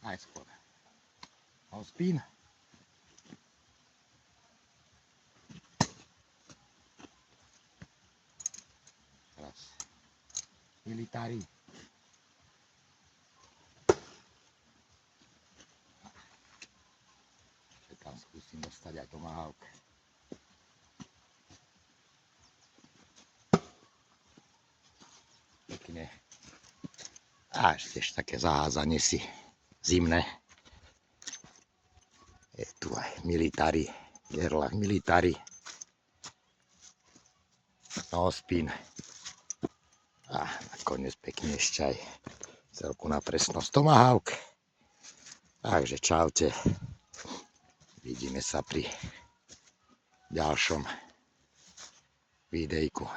Najskôr no spin. Teraz military. Tam skúsim dostať aj tomahawk. Pekne. A ešte také zahádzanie si zimné. Je tu aj military, gerlach military. No spin. A nakoniec pekne ešte aj celku na presnosť tomahawk. Takže čaute. Vidíme sa pri ďalšom videjku.